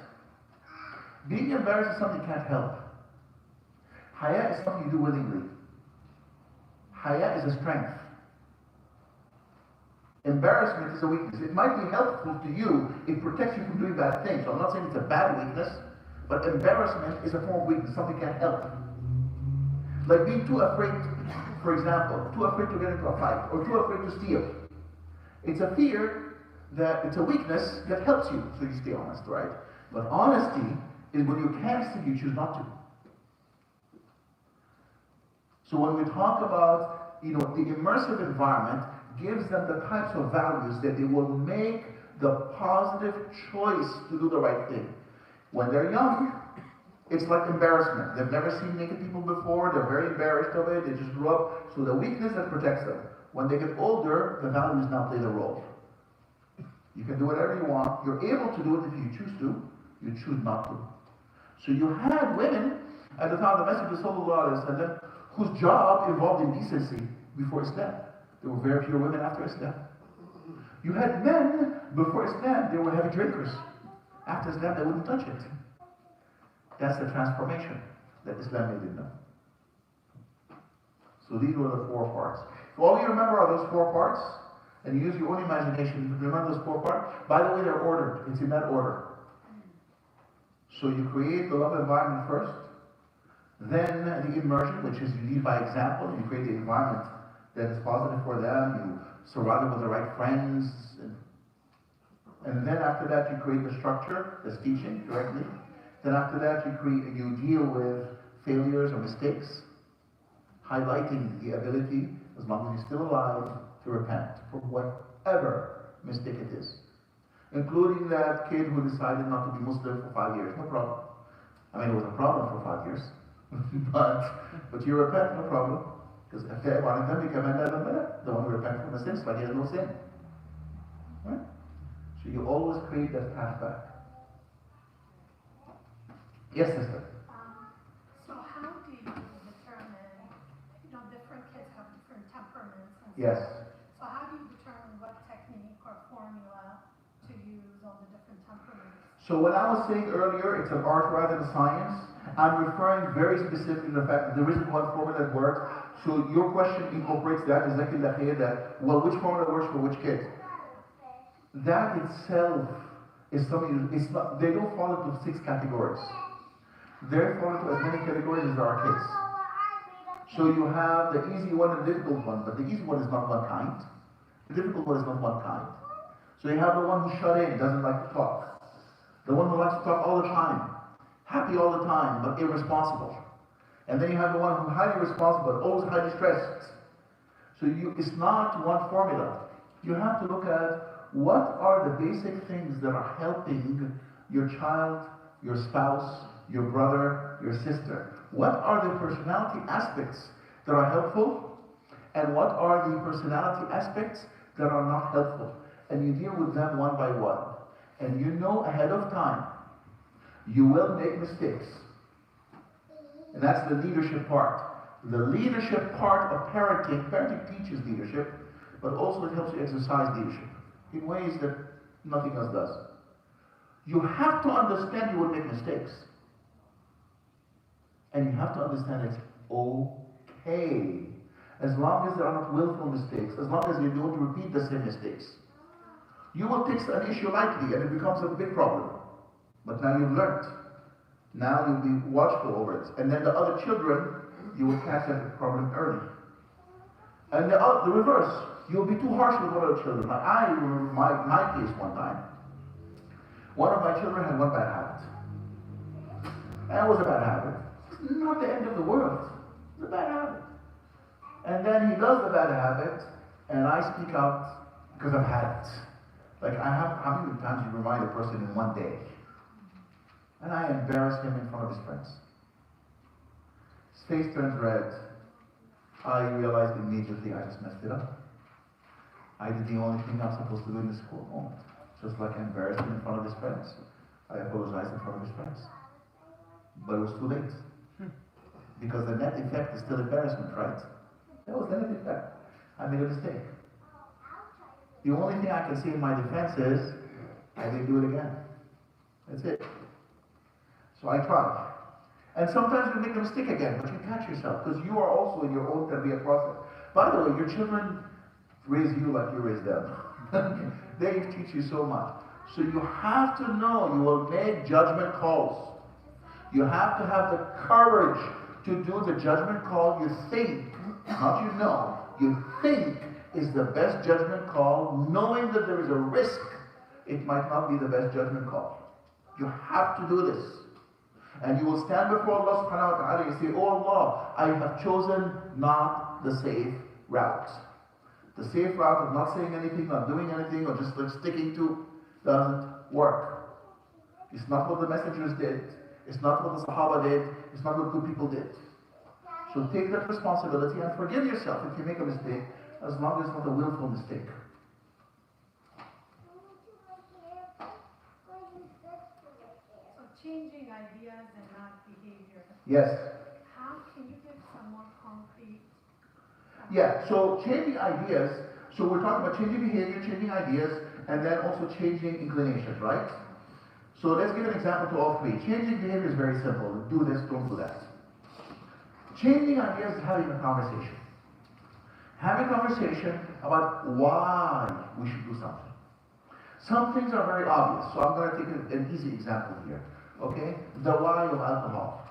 Being embarrassed is something you can't help. Hayat is something you do willingly. Hayat is a strength. Embarrassment is a weakness. It might be helpful to you. It protects you from doing bad things. So I'm not saying it's a bad weakness, but embarrassment is a form of weakness, something you can't help. Like being too afraid, for example, too afraid to get into a fight, or too afraid to steal. It's a fear that, it's a weakness that helps you, so you stay honest, right? But honesty is when you can't steal, you choose not to. So when we talk about, the immersive environment gives them the types of values that they will make the positive choice to do the right thing. When they're young, it's like embarrassment. They've never seen naked people before, they're very embarrassed of it, they just grew up. So the weakness that protects them. When they get older, the values now play the role. You can do whatever you want, you're able to do it if you choose to, you choose not to. So you had women at the time of the Messenger Sallallahu Alaihi Wasallam whose job involved indecency before Islam. There were very few women after Islam. You had men before Islam, they were heavy drinkers. After Islam, they wouldn't touch it. That's the transformation that Islam made in them. So these were the 4 parts. If all you remember are those 4 parts, and you use your own imagination to remember those 4 parts, by the way, they're ordered. It's in that order. So you create the love environment first, then the immersion, which is you lead by example, you create the environment that is positive for them, you surround them with the right friends, and then after that you create the structure, that's teaching directly. Then after that you deal with failures or mistakes, highlighting the ability, as long as you're still alive, to repent for whatever mistake it is. Including that kid who decided not to be Muslim for 5 years, no problem. I mean, it was a problem for 5 years, but you repent, no problem. Because one of them became the one who repents from the sins, but he has no sin. Right? So you always create that path back. Yes, sister. So how do you determine, different kids have different temperaments and Yes. So how do you determine what technique or formula to use on the different temperaments? So when I was saying earlier, it's an art rather than science, I'm referring very specifically to the fact that there isn't one formula that works. So your question incorporates that, exactly that, well, which formula works for which kid? That itself is something, they don't fall into 6 categories. They fall into as many categories as there are kids. So you have the easy one and the difficult one, but the easy one is not one kind. The difficult one is not one kind. So you have the one who's shut in, doesn't like to talk. The one who likes to talk all the time, happy all the time, but irresponsible. And then you have the one who's highly responsible, but always highly stressed. So it's not one formula. You have to look at what are the basic things that are helping your child, your spouse, your brother, your sister. What are the personality aspects that are helpful? And what are the personality aspects that are not helpful? And you deal with them one by one. And you know ahead of time, you will make mistakes. And that's the leadership part. The leadership part of parenting teaches leadership, but also it helps you exercise leadership in ways that nothing else does. You have to understand you will make mistakes. And you have to understand it's okay. As long as there are not willful mistakes, as long as you don't repeat the same mistakes. You will take an issue lightly and it becomes a big problem. But now you've learned. Now you'll be watchful over it. And then the other children, you will catch that problem early. And the reverse, you'll be too harsh with one of the children. Like I remember my case one time. One of my children had one bad habit. And it was a bad habit. It's not the end of the world. It's a bad habit. And then he does the bad habit, and I speak out because I've had it. Like how many times you remind a person in one day? And I embarrass him in front of his friends. His face turns red. I realized immediately I just messed it up. I did the only thing I'm supposed to do in the school moment. Just like I embarrassed him in front of his friends, I apologized in front of his friends. But it was too late. Because the net effect is still embarrassment, right? That was the net effect. I made a mistake. The only thing I can say in my defense is, I didn't do it again. That's it. So I tried. And sometimes you make a mistake again, but you catch yourself, because you are also in your own Tarbiya process. By the way, your children raise you like you raise them. They teach you so much. So you have to know you will make judgment calls. You have to have the courage to do the judgment call you think, not you know, you think is the best judgment call, knowing that there is a risk it might not be the best judgment call. You have to do this. And you will stand before Allah subhanahu wa ta'ala and say, oh Allah, I have chosen not the safe route. The safe route of not saying anything, not doing anything, or just like sticking to doesn't work. It's not what the messengers did. It's not what the Sahaba did. It's not what good people did. So take that responsibility and forgive yourself if you make a mistake, as long as it's not a willful mistake. So changing ideas and not behavior. Yes. How can you give some more concrete? Yeah, so changing ideas, so we're talking about changing behavior, changing ideas, and then also changing inclinations, right? So let's give an example to all three. Changing behavior is very simple. Do this, don't do that. Changing ideas is having a conversation. Having a conversation about why we should do something. Some things are very obvious, so I'm going to take an easy example here. Okay? The why of alcohol.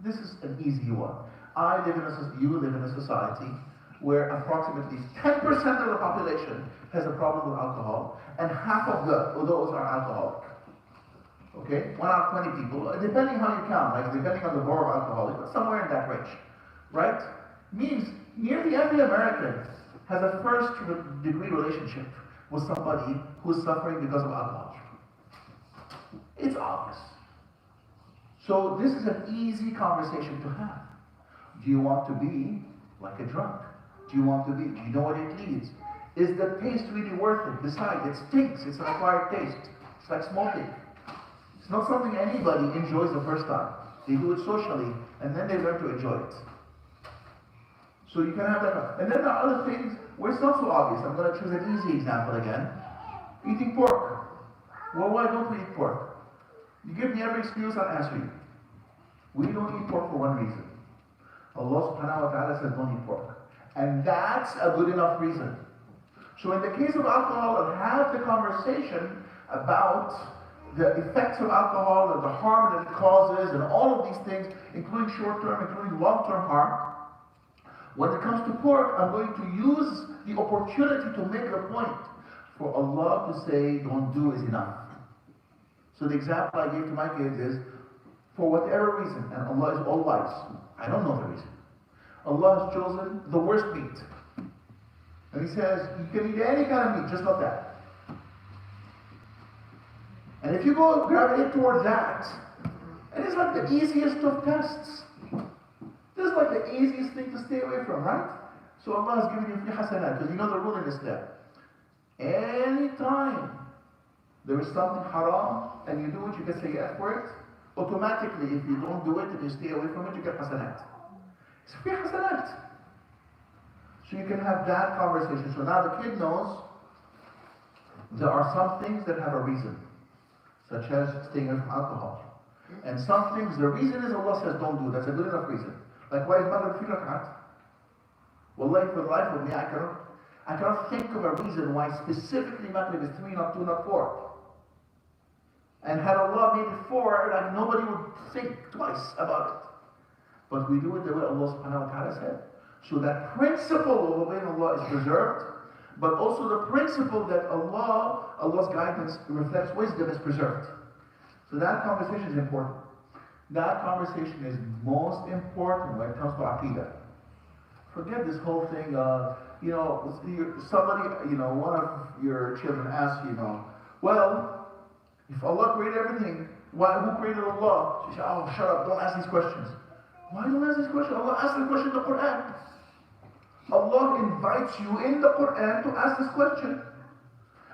This is an easy one. You live in a society where approximately 10% of the population has a problem with alcohol, and half of those are alcoholic. Okay? 1 out of 20 people, depending how you count, like depending on the borough of alcoholic, but somewhere in that range. Right? Means nearly every American has a first-degree relationship with somebody who's suffering because of alcohol. It's obvious. So this is an easy conversation to have. Do you want to be like a drunk? Do you you know what it leads? Is the taste really worth it? Besides, it stinks. It's an acquired taste. It's like smoking. It's not something anybody enjoys the first time. They do it socially, and then they learn to enjoy it. So you can have that. And then there are other things where it's not so obvious. I'm going to choose an easy example again. Eating pork. Well, why don't we eat pork? You give me every excuse, I'll answer you. We don't eat pork for one reason. Allah subhanahu wa ta'ala says don't eat pork. And that's a good enough reason. So in the case of alcohol, I'll have the conversation about the effects of alcohol and the harm that it causes and all of these things, including short-term, including long-term harm. When it comes to pork, I'm going to use the opportunity to make a point for Allah to say, don't do is enough. So the example I gave to my kids is, for whatever reason, and Allah is all wise, I don't know the reason, Allah has chosen the worst meat. And He says, you can eat any kind of meat, just not that. And if you go gravitate towards that, and it's like the easiest of tests. This is like the easiest thing to stay away from, right? So Allah has given you free hasanat, because you know the rule in Islam. Anytime there is something haram, and you do it, you get sayyat for it, automatically, if you don't do it, if you stay away from it, you get hasanat. It's free hasanat. So you can have that conversation. So now the kid knows there are some things that have a reason, such as staying away from alcohol. And some things, the reason is Allah says don't do. That's a good enough reason. Like why is Maghrib 3 rak'at? Wallahi, for the life of me, I cannot think of a reason why specifically Maghrib is 3, not 2, not 4. And had Allah made it 4, like nobody would think twice about it. But we do it the way Allah subhanahu wa ta'ala said. So that principle of obeying Allah is preserved, but also the principle that Allah's guidance reflects wisdom is preserved. So that conversation is important. That conversation is most important when it comes to Aqidah. Forget this whole thing of, somebody, one of your children asks, well, if Allah created everything, who created Allah? She said, oh, shut up, don't ask these questions. Why don't ask these questions? Allah asked the question in the Quran. Allah invites you in the Quran to ask this question.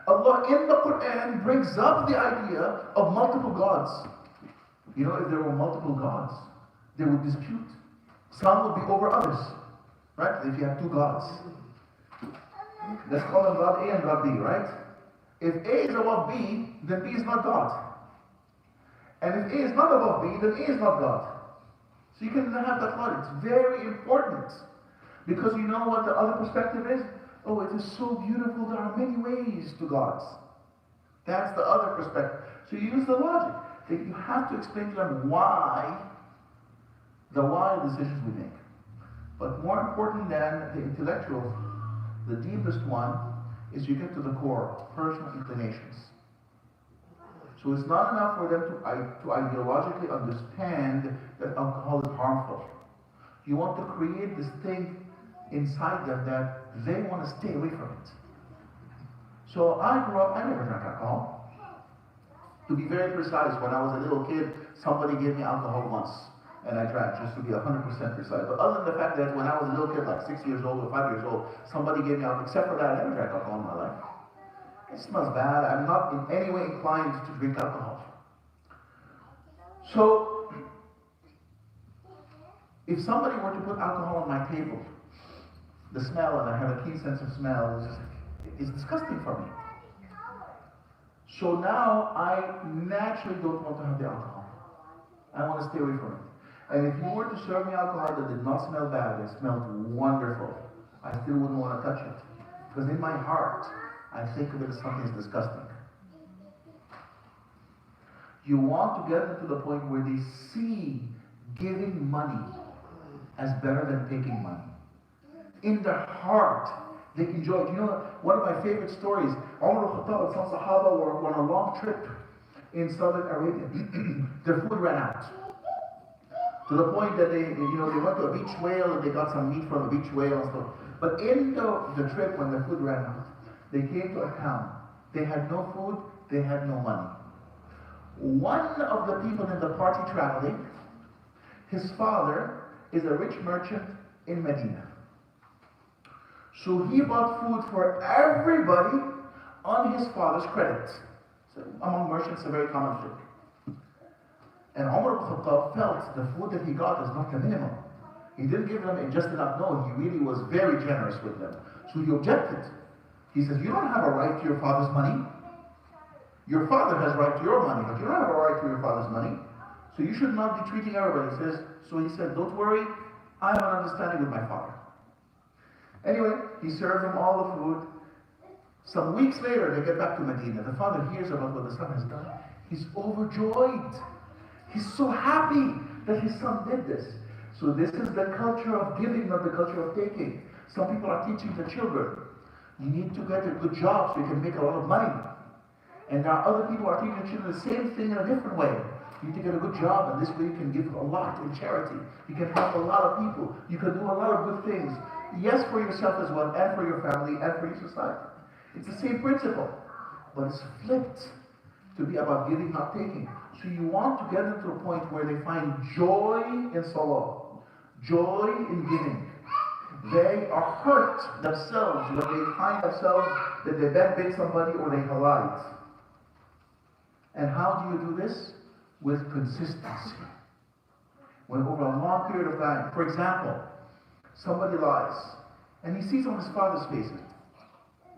Allah in the Quran brings up the idea of multiple gods. You know, if there were multiple gods, they would dispute. Some would be over others, right? If you have two gods, let's call them God A and God B, right? If A is above B, then B is not God. And if A is not above B, then A is not God. So you can have that thought. It's very important. Because you know what the other perspective is? Oh, it is so beautiful. There are many ways to gods. That's the other perspective. So you use the logic. That you have to explain to them why decisions we make. But more important than the intellectual, the deepest one is you get to the core, personal inclinations. So it's not enough for them to ideologically understand that alcohol is harmful. You want to create this thing inside them that they want to stay away from it. So I grew up, I never drank alcohol. To be very precise, when I was a little kid, somebody gave me alcohol once, and I drank, just to be 100% precise. But other than the fact that when I was a little kid, like 6 years old or 5 years old, somebody gave me alcohol, except for that, I never drank alcohol in my life. It smells bad. I'm not in any way inclined to drink alcohol. So, if somebody were to put alcohol on my table, the smell, and I have a keen sense of smell, is disgusting for me. So now I naturally don't want to have the alcohol. I want to stay away from it. And if you were to serve me alcohol that did not smell bad, it smelled wonderful, I still wouldn't want to touch it. Because in my heart, I think of it as something that's disgusting. You want to get them to the point where they see giving money as better than taking money. In their heart, they enjoy it. You know, one of my favorite stories, Umar al-Khattab and some Sahaba were on a long trip in Southern Arabia. Their food ran out. To the point that they went to a beach whale and they got some meat from a beach whale and stuff. But in the trip, when their food ran out, they came to a town. They had no food, they had no money. One of the people in the party traveling, his father is a rich merchant in Medina. So he bought food for everybody on his father's credit. So among merchants, a very common thing. And Umar al-Khattab felt the food that he got was not the minimum. He didn't give them just enough. No, he really was very generous with them. So he objected. He says, you don't have a right to your father's money. Your father has a right to your money, but you don't have a right to your father's money. So you should not be treating everybody. So he said, don't worry, I have an understanding with my father. Anyway, he served them all the food. Some weeks later, they get back to Medina. The father hears about what the son has done. He's overjoyed. He's so happy that his son did this. So this is the culture of giving, not the culture of taking. Some people are teaching the children, you need to get a good job so you can make a lot of money. And there are other people who are teaching the children the same thing in a different way. You need to get a good job, and this way you can give a lot in charity. You can help a lot of people. You can do a lot of good things. Yes, for yourself as well, and for your family, and for your society. It's the same principle, but it's flipped to be about giving, not taking. So you want to get them to a point where they find joy in salah, joy in giving. They are hurt themselves when they find themselves that they beg somebody or they hide. And how do you do this? With consistency. When over a long period of time, for example, somebody lies, and he sees on his father's face,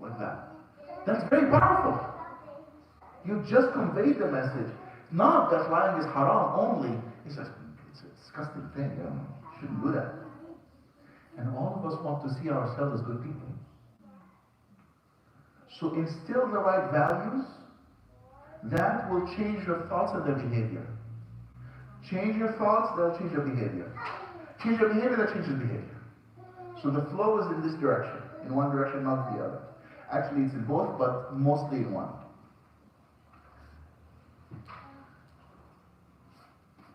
like that. That's very powerful. You just conveyed the message. Not that lying is haram only. It's a disgusting thing. You shouldn't do that. And all of us want to see ourselves as good people. So instill the right values. That will change your thoughts and their behavior. Change your thoughts, that will change your behavior. Change your behavior, that changes behavior. So the flow is in this direction. In one direction, not the other. Actually, it's in both, but mostly in one.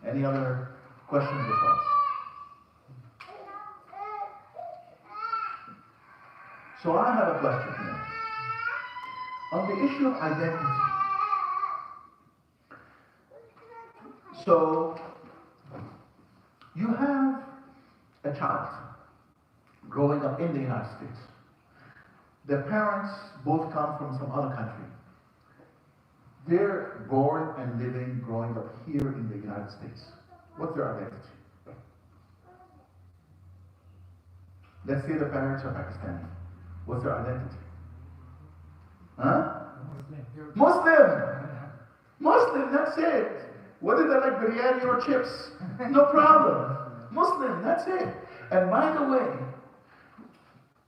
Any other questions or thoughts? So I have a question here. On the issue of identity. So, you have a child growing up in the United States. Their parents both come from some other country. They're born and living, growing up here in the United States. What's their identity? Let's say the parents are Pakistani. What's their identity? Huh? Muslim! Muslim, that's it. Whether they like biryani or chips, no problem. Muslim, that's it. And by the way,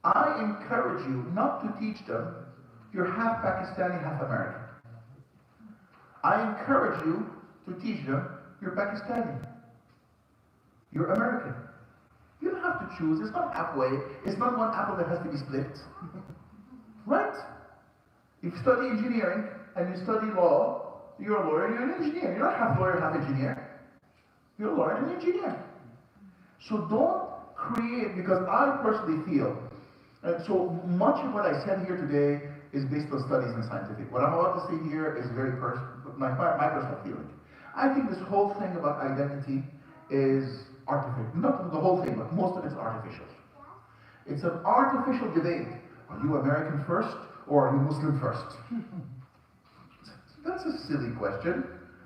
I encourage you not to teach them you're half Pakistani, half American. I encourage you to teach them you're Pakistani. You're American. You don't have to choose. It's not halfway. It's not one apple that has to be split. Right? If you study engineering and you study law, you're a lawyer, you're an engineer. You're not half lawyer, half engineer. You're a lawyer and an engineer. So don't create, because I personally feel, and so much of what I said here today is based on studies and scientific. What I'm about to say here is very my personal feeling. I think this whole thing about identity is artificial. Not the whole thing, but most of it's artificial. It's an artificial debate. Are you American first or are you Muslim first? That's a silly question.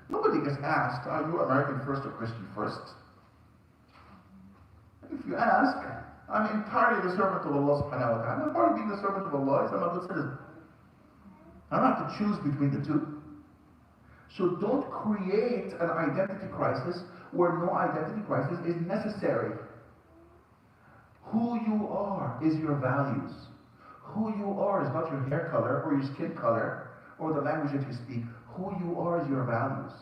Nobody gets asked, are you American first or Christian first? If you ask, I'm entirely the servant of Allah subhanahu wa ta'ala. Part of being the servant of Allah is I'm a good citizen. I don't have to choose between the two. So don't create an identity crisis where no identity crisis is necessary. Who you are is your values. Who you are is not your hair color or your skin color or the language that you speak. Who you are is your values.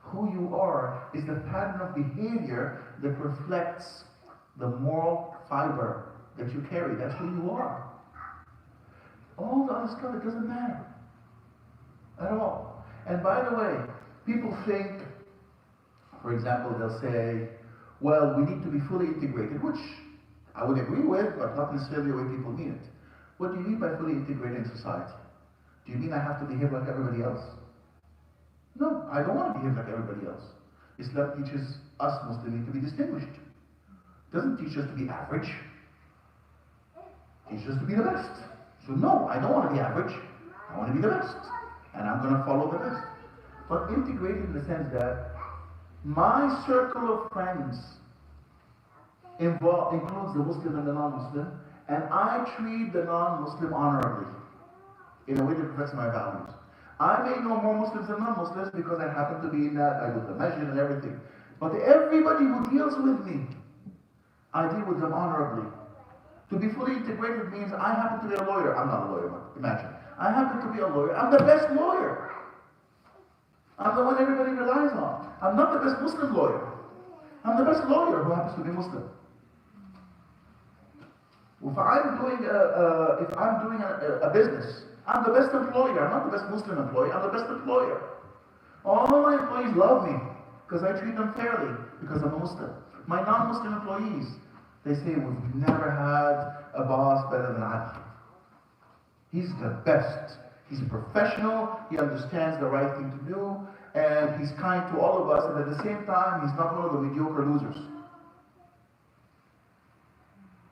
Who you are is the pattern of behavior that reflects the moral fiber that you carry. That's who you are. All the other stuff, it doesn't matter at all. And by the way, people think, for example, they'll say, well, we need to be fully integrated, which I would agree with, but not necessarily the way people mean it. What do you mean by fully integrated in society? Do you mean I have to behave like everybody else? No, I don't want to behave like everybody else. Islam teaches us Muslims to be distinguished. It doesn't teach us to be average. It teaches us to be the best. So no, I don't want to be average. I want to be the best. And I'm going to follow the best. But integrated in the sense that my circle of friends includes the Muslim and the non-Muslim, and I treat the non-Muslim honorably in a way that reflects my values. I may know more Muslims than non-Muslims because I happen to be in that, I go to the masjid and everything. But everybody who deals with me, I deal with them honorably. To be fully integrated means I happen to be a lawyer. I'm not a lawyer, but imagine. I happen to be a lawyer. I'm the best lawyer. I'm the one everybody relies on. I'm not the best Muslim lawyer. I'm the best lawyer who happens to be Muslim. If I'm doing a business, I'm the best employer. I'm not the best Muslim employee. I'm the best employer. All my employees love me because I treat them fairly because I'm a Muslim. My non-Muslim employees, they say, we've never had a boss better than Ali. He's the best. He's a professional. He understands the right thing to do. And he's kind to all of us. And at the same time, he's not one of the mediocre losers.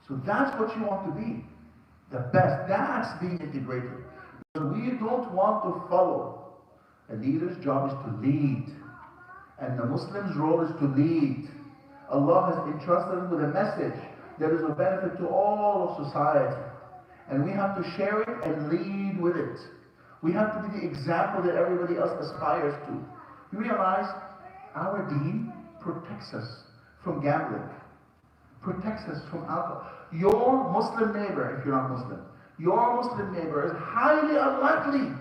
So that's what you want to be. The best. That's being integrated. We don't want to follow. A leader's job is to lead. And the Muslim's role is to lead. Allah has entrusted us with a message that is of benefit to all of society. And we have to share it and lead with it. We have to be the example that everybody else aspires to. You realize our deen protects us from gambling, protects us from alcohol. Your Muslim neighbor, if you're not Muslim, your Muslim neighbor is highly unlikely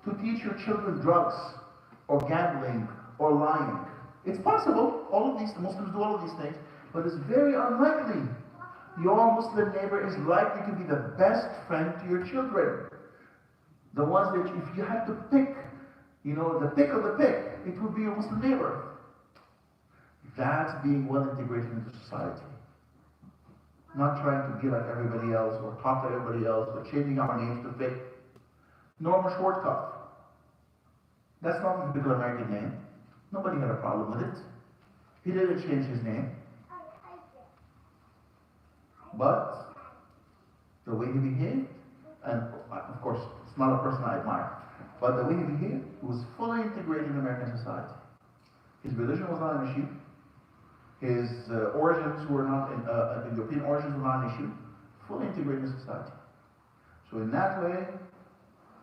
to teach your children drugs or gambling or lying. It's possible, all of these, the Muslims do all of these things, but it's very unlikely. Your Muslim neighbor is likely to be the best friend to your children. The ones that if you had to pick, the pick of the pick, it would be your Muslim neighbor. That's being well integrated into society. Not trying to be like everybody else or talk like everybody else, but changing our names to fit. Norma Schwarzkopf. That's not a typical American name. Nobody had a problem with it. He didn't change his name. But the way he behaved, and of course, it's not a person I admire. But the way he behaved, he was fully integrated in American society. His religion was not an issue. His origins were not, European origins were not an issue. Fully integrated in society. So in that way,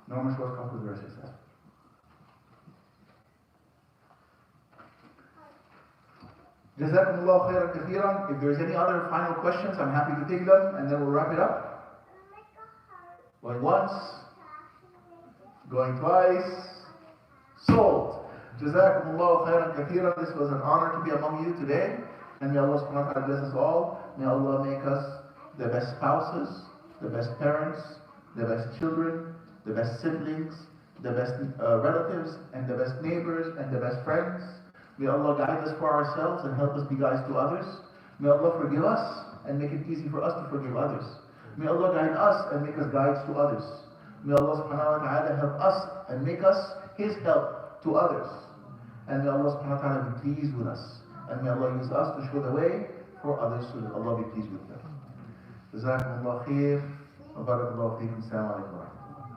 Norman Schwarzkopf was very successful. Jazakumullah khairan kathiran. If there's any other final questions, I'm happy to take them, and then we'll wrap it up. Going once, going twice, sold. Jazakumullah khairan kathiran. This was an honor to be among you today, and may Allah subhanahu wa ta'ala bless us all. May Allah make us the best spouses, the best parents, the best children, the best siblings, the best relatives, and the best neighbors, and the best friends. May Allah guide us for ourselves and help us be guides to others. May Allah forgive us and make it easy for us to forgive others. May Allah guide us and make us guides to others. May Allah subhanahu wa ta'ala help us and make us His help to others. And may Allah subhanahu wa ta'ala be pleased with us. And may Allah use us to show the way for others so that Allah be pleased with them. Jazakumullah khair. Wa barakallahu feekum. Assalamu alaikum.